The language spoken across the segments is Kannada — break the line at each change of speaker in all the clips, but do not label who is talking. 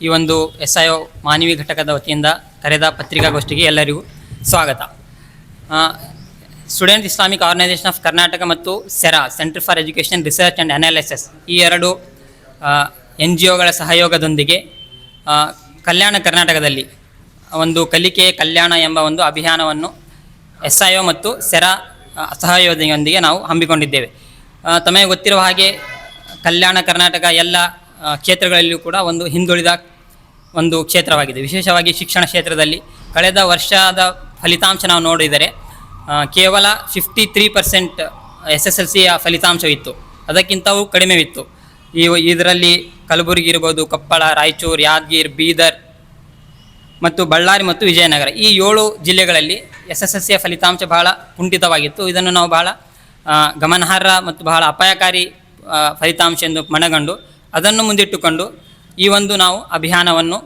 ಈ ಒಂದು SIO ಮಾನವಿ ಘಟಕದ ವತಿಯಿಂದ ಕರೆದ ಪತ್ರಿಕಾಗೋಷ್ಠಿಗೆ ಎಲ್ಲರಿಗೂ ಸ್ವಾಗತ. Student Islamic organisation of Karnataka ಮತ್ತು CERA centre for education research and analysis ಈ ಎರಡು NGOಗಳ ಸಹಯೋಗದೊಂದಿಗೆ ಕಲ್ಯಾಣ ಕರ್ನಾಟಕದಲ್ಲಿ ಒಂದು ಕಲಿಕೆ ಕಲ್ಯಾಣ ಎಂಬ ಒಂದು ಅಭಿಯಾನವನ್ನು SIO ಮತ್ತು ಸೆರಾ ಸಹಯೋಗದೊಂದಿಗೆ ನಾವು ಹಮ್ಮಿಕೊಂಡಿದ್ದೇವೆ. ತಮಗೆ ಗೊತ್ತಿರುವ ಹಾಗೆ ಕಲ್ಯಾಣ ಕರ್ನಾಟಕ ಎಲ್ಲ ಕ್ಷೇತ್ರಗಳಲ್ಲಿಯೂ ಕೂಡ ಒಂದು ಹಿಂದುಳಿದ ಒಂದು ಕ್ಷೇತ್ರವಾಗಿದೆ. ವಿಶೇಷವಾಗಿ ಶಿಕ್ಷಣ ಕ್ಷೇತ್ರದಲ್ಲಿ ಕಳೆದ ವರ್ಷದ ಫಲಿತಾಂಶ ನಾವು ನೋಡಿದರೆ ಕೇವಲ 53% SSLCಯ ಫಲಿತಾಂಶವಿತ್ತು, ಅದಕ್ಕಿಂತವೂ ಕಡಿಮೆವಿತ್ತು. ಇದರಲ್ಲಿ ಕಲಬುರಗಿ ಇರ್ಬೋದು, ಕೊಪ್ಪಳ, ರಾಯಚೂರು, ಯಾದಗಿರಿ, ಬೀದರ್ ಮತ್ತು ಬಳ್ಳಾರಿ ಮತ್ತು ವಿಜಯನಗರ ಈ 7 ಜಿಲ್ಲೆಗಳಲ್ಲಿ SSLCಯ ಫಲಿತಾಂಶ ಬಹಳ ಕುಂಠಿತವಾಗಿತ್ತು. ಇದನ್ನು ನಾವು ಬಹಳ ಗಮನಾರ್ಹ ಮತ್ತು ಬಹಳ ಅಪಾಯಕಾರಿ ಫಲಿತಾಂಶ ಎಂದು ಮನಗಂಡು ಅದನ್ನು ಮುಂದಿಟ್ಟುಕೊಂಡು ಈ ಒಂದು ನಾವು ಅಭಿಯಾನವನ್ನು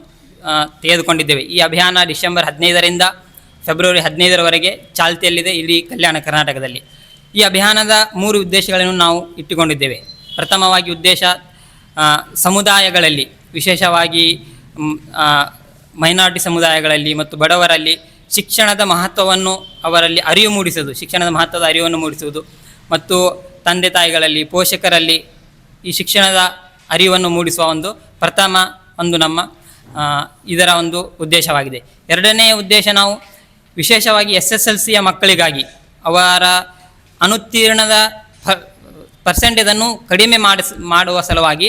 ತೆಗೆದುಕೊಂಡಿದ್ದೇವೆ. ಈ ಅಭಿಯಾನ ಡಿಸೆಂಬರ್ 15ರಿಂದ ಫೆಬ್ರವರಿ 15ರವರೆಗೆ ಚಾಲ್ತಿಯಲ್ಲಿದೆ ಇಡೀ ಕಲ್ಯಾಣ ಕರ್ನಾಟಕದಲ್ಲಿ. ಈ ಅಭಿಯಾನದ 3 ಉದ್ದೇಶಗಳನ್ನು ನಾವು ಇಟ್ಟುಕೊಂಡಿದ್ದೇವೆ. ಪ್ರಥಮವಾಗಿ ಉದ್ದೇಶ ಸಮುದಾಯಗಳಲ್ಲಿ, ವಿಶೇಷವಾಗಿ ಮೈನಾರಿಟಿ ಸಮುದಾಯಗಳಲ್ಲಿ ಮತ್ತು ಬಡವರಲ್ಲಿ ಶಿಕ್ಷಣದ ಮಹತ್ವವನ್ನು ಅವರಲ್ಲಿ ಅರಿವು ಮೂಡಿಸುವುದು, ಶಿಕ್ಷಣದ ಮಹತ್ವದ ಅರಿವನ್ನು ಮೂಡಿಸುವುದು ಮತ್ತು ತಂದೆ ತಾಯಿಗಳಲ್ಲಿ, ಪೋಷಕರಲ್ಲಿ ಈ ಶಿಕ್ಷಣದ ಅರಿವನ್ನು ಮೂಡಿಸುವ ಒಂದು ಪ್ರಥಮ ಒಂದು ನಮ್ಮ ಇದರ ಒಂದು ಉದ್ದೇಶವಾಗಿದೆ. ಎರಡನೆಯ ಉದ್ದೇಶ ನಾವು ವಿಶೇಷವಾಗಿ SSLCಯ ಮಕ್ಕಳಿಗಾಗಿ ಅವರ ಅನುತ್ತೀರ್ಣದ ಪರ್ಸೆಂಟೇಜನ್ನು ಕಡಿಮೆ ಮಾಡುವ ಸಲುವಾಗಿ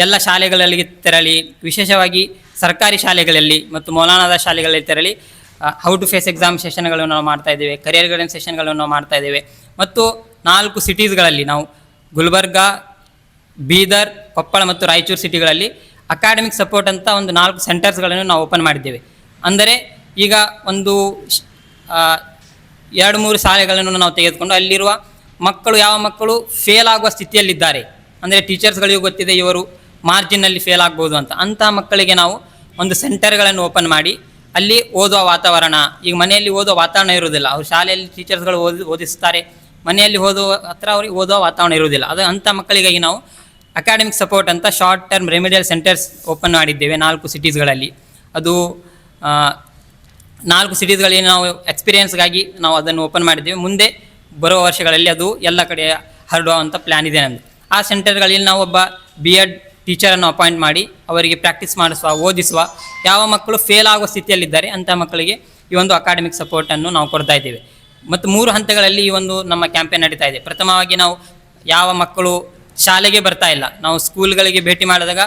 ಎಲ್ಲ ಶಾಲೆಗಳಲ್ಲಿ ತೆರಳಿ, ವಿಶೇಷವಾಗಿ ಸರ್ಕಾರಿ ಶಾಲೆಗಳಲ್ಲಿ ಮತ್ತು ಮೌಲಾನಾದ ಶಾಲೆಗಳಲ್ಲಿ ತೆರಳಿ ಹೌ ಟು ಫೇಸ್ ಎಕ್ಸಾಮ್ ಸೆಷನ್ಗಳನ್ನು ನಾವು ಮಾಡ್ತಾಯಿದ್ದೇವೆ, ಕರಿಯರ್ ಗೈಡೆನ್ಸ್ ಸೆಷನ್ಗಳನ್ನು ನಾವು ಮಾಡ್ತಾಯಿದ್ದೇವೆ. ಮತ್ತು 4 ಸಿಟೀಸ್ಗಳಲ್ಲಿ ನಾವು ಗುಲ್ಬರ್ಗ, ಬೀದರ್, ಕೊಪ್ಪಳ ಮತ್ತು ರಾಯಚೂರು ಸಿಟಿಗಳಲ್ಲಿ ಅಕಾಡೆಮಿಕ್ ಸಪೋರ್ಟ್ ಅಂತ ಒಂದು 4 ಸೆಂಟರ್ಸ್ಗಳನ್ನು ನಾವು ಓಪನ್ ಮಾಡಿದ್ದೇವೆ. ಅಂದರೆ ಈಗ ಒಂದು 2-3 ಶಾಲೆಗಳನ್ನು ನಾವು ತೆಗೆದುಕೊಂಡು ಅಲ್ಲಿರುವ ಮಕ್ಕಳು, ಯಾವ ಮಕ್ಕಳು ಫೇಲ್ ಆಗುವ ಸ್ಥಿತಿಯಲ್ಲಿದ್ದಾರೆ, ಅಂದರೆ ಟೀಚರ್ಸ್ಗಳಿಗೂ ಗೊತ್ತಿದೆ ಇವರು ಮಾರ್ಜಿನಲ್ಲಿ ಫೇಲ್ ಆಗ್ಬೋದು ಅಂತ, ಅಂಥ ಮಕ್ಕಳಿಗೆ ನಾವು ಒಂದು ಸೆಂಟರ್ಗಳನ್ನು ಓಪನ್ ಮಾಡಿ ಅಲ್ಲಿ ಓದುವ ವಾತಾವರಣ, ಈಗ ಮನೆಯಲ್ಲಿ ಓದುವ ವಾತಾವರಣ ಇರುವುದಿಲ್ಲ, ಅವ್ರು ಶಾಲೆಯಲ್ಲಿ ಟೀಚರ್ಸ್ಗಳು ಓದಿಸ್ತಾರೆ, ಮನೆಯಲ್ಲಿ ಅವ್ರಿಗೆ ಓದುವ ವಾತಾವರಣ ಇರುವುದಿಲ್ಲ. ಅಂಥ ಮಕ್ಕಳಿಗಾಗಿ ನಾವು ಅಕಾಡೆಮಿಕ್ ಸಪೋರ್ಟ್ ಅಂತ short term remedial centres open ಮಾಡಿದ್ದೇವೆ 4 ಸಿಟೀಸ್ಗಳಲ್ಲಿ. ಅದು 4 ಸಿಟೀಸ್ಗಳಲ್ಲಿ ನಾವು ಎಕ್ಸ್ಪೀರಿಯೆನ್ಸ್ಗಾಗಿ ನಾವು ಅದನ್ನು ಓಪನ್ ಮಾಡಿದ್ದೇವೆ. ಮುಂದೆ ಬರುವ ವರ್ಷಗಳಲ್ಲಿ ಅದು ಎಲ್ಲ ಕಡೆ ಹರಡುವಂಥ ಪ್ಲ್ಯಾನ್ ಇದೆ ನಮ್ಮದು. ಆ ಸೆಂಟರ್ಗಳಲ್ಲಿ ನಾವು ಒಬ್ಬ B.Ed ಟೀಚರನ್ನು ಅಪಾಯಿಂಟ್ ಮಾಡಿ ಅವರಿಗೆ ಪ್ರಾಕ್ಟೀಸ್ ಮಾಡಿಸುವ, ಓದಿಸುವ, ಯಾವ ಮಕ್ಕಳು ಫೇಲ್ ಆಗುವ ಸ್ಥಿತಿಯಲ್ಲಿದ್ದಾರೆ ಅಂಥ ಮಕ್ಕಳಿಗೆ ಈ ಒಂದು ಅಕಾಡೆಮಿಕ್ ಸಪೋರ್ಟನ್ನು ನಾವು ಕೊಡ್ತಾ ಇದ್ದೇವೆ. ಮತ್ತು 3 ಹಂತಗಳಲ್ಲಿ ಈ ಒಂದು ನಮ್ಮ ಕ್ಯಾಂಪೇನ್ ನಡೀತಾ ಇದೆ. ಪ್ರಥಮವಾಗಿ ನಾವು ಯಾವ ಮಕ್ಕಳು ಶಾಲೆಗೆ ಬರ್ತಾ ಇಲ್ಲ, ನಾವು ಸ್ಕೂಲ್ಗಳಿಗೆ ಭೇಟಿ ಮಾಡಿದಾಗ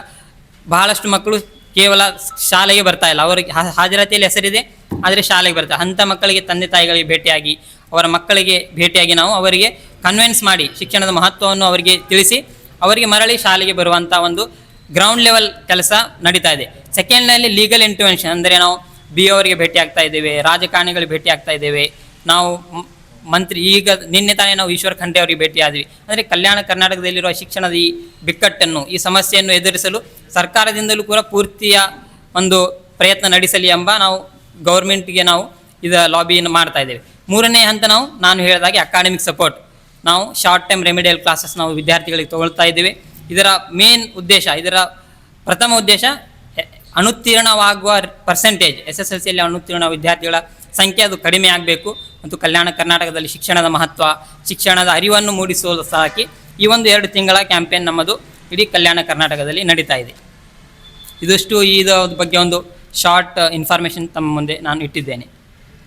ಬಹಳಷ್ಟು ಮಕ್ಕಳು ಕೇವಲ ಶಾಲೆಗೆ ಬರ್ತಾ ಇಲ್ಲ, ಅವರಿಗೆ ಹಾಜರಾತಿಯಲ್ಲಿ ಹೆಸರಿದೆ ಆದರೆ ಶಾಲೆಗೆ ಬರ್ತಾರೆ. ಅಂಥ ಮಕ್ಕಳಿಗೆ ತಂದೆ ತಾಯಿಗಳಿಗೆ ಭೇಟಿಯಾಗಿ, ಅವರ ಮಕ್ಕಳಿಗೆ ಭೇಟಿಯಾಗಿ ನಾವು ಅವರಿಗೆ ಕನ್ವಿನ್ಸ್ ಮಾಡಿ ಶಿಕ್ಷಣದ ಮಹತ್ವವನ್ನು ಅವರಿಗೆ ತಿಳಿಸಿ ಅವರಿಗೆ ಮರಳಿ ಶಾಲೆಗೆ ಬರುವಂಥ ಒಂದು ಗ್ರೌಂಡ್ ಲೆವೆಲ್ ಕೆಲಸ ನಡೀತಾ ಇದೆ. ಸೆಕೆಂಡ್ನಲ್ಲಿ ಲೀಗಲ್ ಇಂಟರ್ವೆನ್ಷನ್, ಅಂದರೆ ನಾವು BO ಅವರಿಗೆ ಭೇಟಿ ಆಗ್ತಾ ಇದ್ದೇವೆ, ರಾಜಕಾರಣಿಗಳಿಗೆ ಭೇಟಿ ಆಗ್ತಾ ಇದ್ದೇವೆ, ನಾವು ಮಂತ್ರಿ, ಈಗ ನಿನ್ನೆ ತಾನೇ ನಾವು ಈಶ್ವರ್ ಖಂಡ್ರೆ ಅವರಿಗೆ ಭೇಟಿಯಾದ್ವಿ. ಅಂದರೆ ಕಲ್ಯಾಣ ಕರ್ನಾಟಕದಲ್ಲಿರುವ ಶಿಕ್ಷಣದ ಈ ಬಿಕ್ಕಟ್ಟನ್ನು, ಈ ಸಮಸ್ಯೆಯನ್ನು ಎದುರಿಸಲು ಸರ್ಕಾರದಿಂದಲೂ ಕೂಡ ಪೂರ್ತಿಯ ಒಂದು ಪ್ರಯತ್ನ ನಡೆಸಲಿ ಎಂಬ ನಾವು ಗೌರ್ಮೆಂಟ್ಗೆ ನಾವು ಲಾಬಿಯನ್ನು ಮಾಡ್ತಾ ಇದ್ದೇವೆ. 3ನೇ ಹಂತ ನಾನು ಹೇಳಿದಾಗೆ ಅಕಾಡೆಮಿಕ್ ಸಪೋರ್ಟ್, ನಾವು ಶಾರ್ಟ್ ಟೈಮ್ ರೆಮಿಡಿಯಲ್ ಕ್ಲಾಸಸ್ ನಾವು ವಿದ್ಯಾರ್ಥಿಗಳಿಗೆ ತಗೊಳ್ತಾ ಇದ್ದೇವೆ. ಇದರ ಮೇನ್ ಉದ್ದೇಶ, ಇದರ ಪ್ರಥಮ ಉದ್ದೇಶ ಅನುತ್ತೀರ್ಣವಾಗುವ ಪರ್ಸೆಂಟೇಜ್, SSLCಯಲ್ಲಿ ಅನುತ್ತೀರ್ಣ ವಿದ್ಯಾರ್ಥಿಗಳ ಸಂಖ್ಯೆ ಅದು ಕಡಿಮೆ ಆಗಬೇಕು ಮತ್ತು ಕಲ್ಯಾಣ ಕರ್ನಾಟಕದಲ್ಲಿ ಶಿಕ್ಷಣದ ಮಹತ್ವ, ಶಿಕ್ಷಣದ ಅರಿವನ್ನು ಮೂಡಿಸುವುದು ಸಾಕಿ ಈ ಒಂದು 2 ತಿಂಗಳ ಕ್ಯಾಂಪೇನ್ ನಮ್ಮದು ಇಡೀ ಕಲ್ಯಾಣ ಕರ್ನಾಟಕದಲ್ಲಿ ನಡೀತಾ ಇದೆ. ಇದರ ಬಗ್ಗೆ ಒಂದು ಶಾರ್ಟ್ ಇನ್ಫಾರ್ಮೇಷನ್ ತಮ್ಮ ಮುಂದೆ ನಾನು ಇಟ್ಟಿದ್ದೇನೆ.